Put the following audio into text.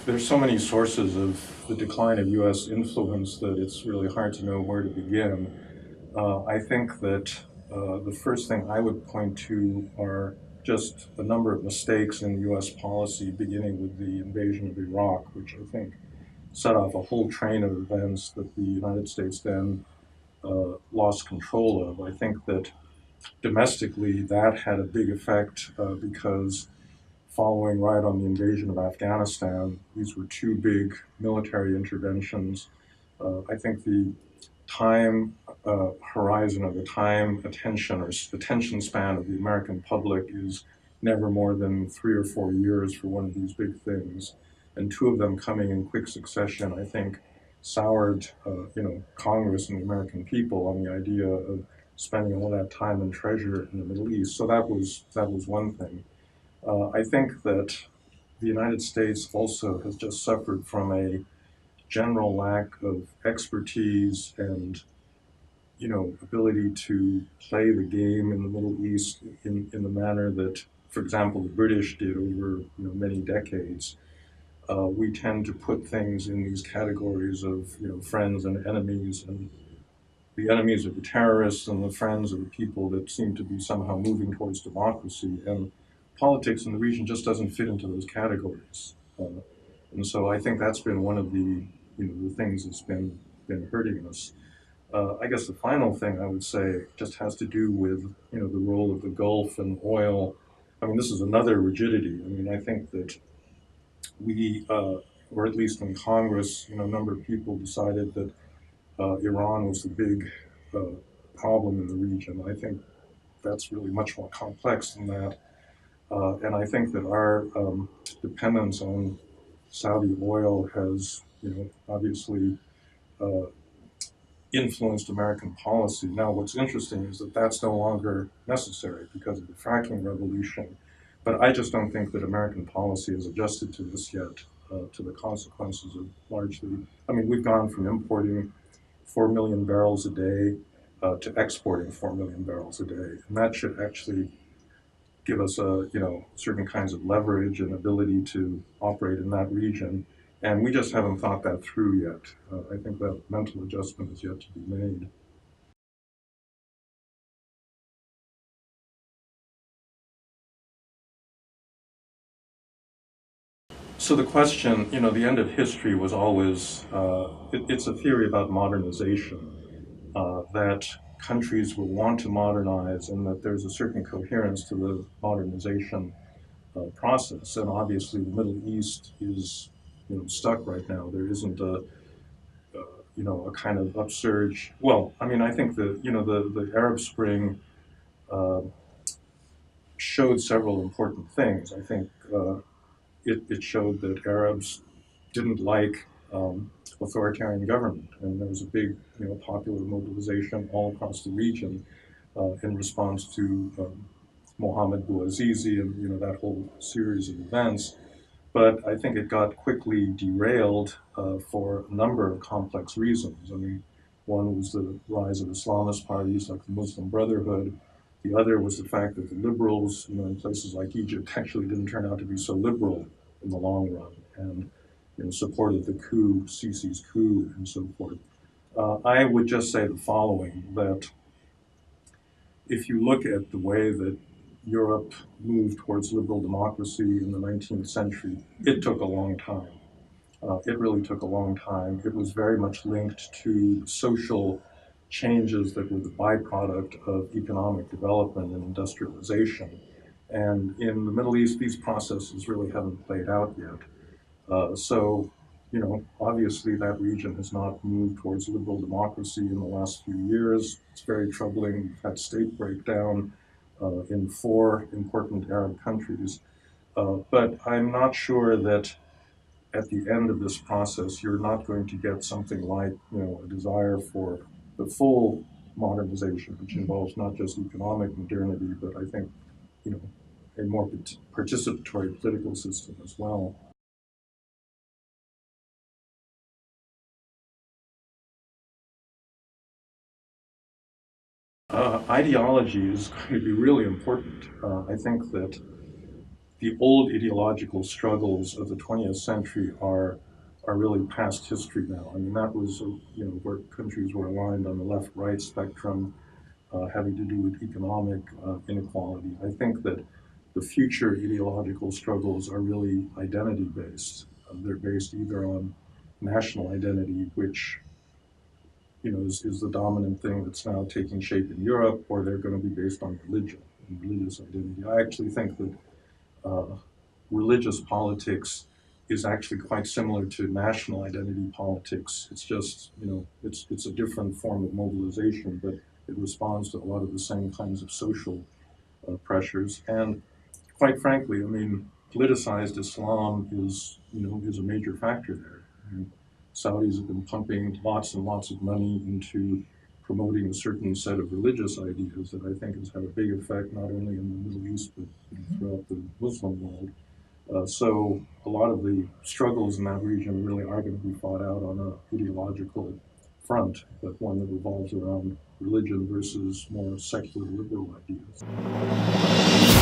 there's so many sources of the decline of U.S. influence that it's really hard to know where to begin. I think that the first thing I would point to are just a number of mistakes in U.S. policy, beginning with the invasion of Iraq, which I think set off a whole train of events that the United States then lost control of. I think that domestically that had a big effect because following right on the invasion of Afghanistan, these were two big military interventions. I think the time horizon or the time attention or attention span of the American public is never more than 3 or 4 years for one of these big things. And two of them coming in quick succession, I think, soured Congress and the American people on the idea of spending all that time and treasure in the Middle East. So that was one thing. I think that the United States also has just suffered from a general lack of expertise and ability to play the game in the Middle East in the manner that, for example, the British did over many decades. We tend to put things in these categories of friends and enemies, and the enemies are the terrorists, and the friends are the people that seem to be somehow moving towards democracy. And politics in the region just doesn't fit into those categories. And so I think that's been one of the things that's been hurting us. I guess the final thing I would say just has to do with the role of the Gulf and oil. I mean, this is another rigidity. I mean, I think that or at least in Congress, a number of people decided that Iran was the big problem in the region. I think that's really much more complex than that. And I think that our dependence on Saudi oil has, obviously uh, influenced American policy. Now, what's interesting is that that's no longer necessary because of the fracking revolution. But I just don't think that American policy has adjusted to this yet, to the consequences of largely. I mean, we've gone from importing 4 million barrels a day to exporting 4 million barrels a day. And that should actually give us certain kinds of leverage and ability to operate in that region. And we just haven't thought that through yet. I think that mental adjustment is yet to be made. So the question, the end of history was always, it's a theory about modernization, that countries will want to modernize and that there's a certain coherence to the modernization process. And obviously the Middle East is, stuck right now. There isn't a kind of upsurge. Well, I mean, I think the Arab Spring uh, showed several important things. I think it showed that Arabs didn't like authoritarian government, and there was a big, popular mobilization all across the region in response to Mohammed Bouazizi and that whole series of events. But I think it got quickly derailed for a number of complex reasons. I mean, one was the rise of Islamist parties like the Muslim Brotherhood. The other was the fact that the liberals, in places like Egypt, actually didn't turn out to be so liberal in the long run, and supported the coup, Sisi's coup, and so forth. I would just say the following: that if you look at the way that Europe moved towards liberal democracy in the 19th century, it took a long time. It really took a long time. It was very much linked to social changes that were the byproduct of economic development and industrialization. And in the Middle East, these processes really haven't played out yet. So, obviously that region has not moved towards liberal democracy in the last few years. It's very troubling. We've had state breakdown in four important Arab countries. But I'm not sure that at the end of this process, you're not going to get something like, a desire for the full modernization, which involves not just economic modernity, but I think, you know, a more participatory political system as well. Ideology is going to be really important. I think that the old ideological struggles of the 20th century are really past history now. I mean, that was where countries were aligned on the left-right spectrum, having to do with economic inequality. I think that the future ideological struggles are really identity-based. They're based either on national identity, which is the dominant thing that's now taking shape in Europe, or they're going to be based on religion and religious identity. I actually think that uh, religious politics is actually quite similar to national identity politics. It's just, it's a different form of mobilization, but it responds to a lot of the same kinds of social pressures. And quite frankly, I mean, politicized Islam is a major factor there. I mean, Saudis have been pumping lots and lots of money into promoting a certain set of religious ideas that I think has had a big effect not only in the Middle East but throughout the Muslim world. So a lot of the struggles in that region really are going to be fought out on an ideological front, but one that revolves around religion versus more secular liberal ideas.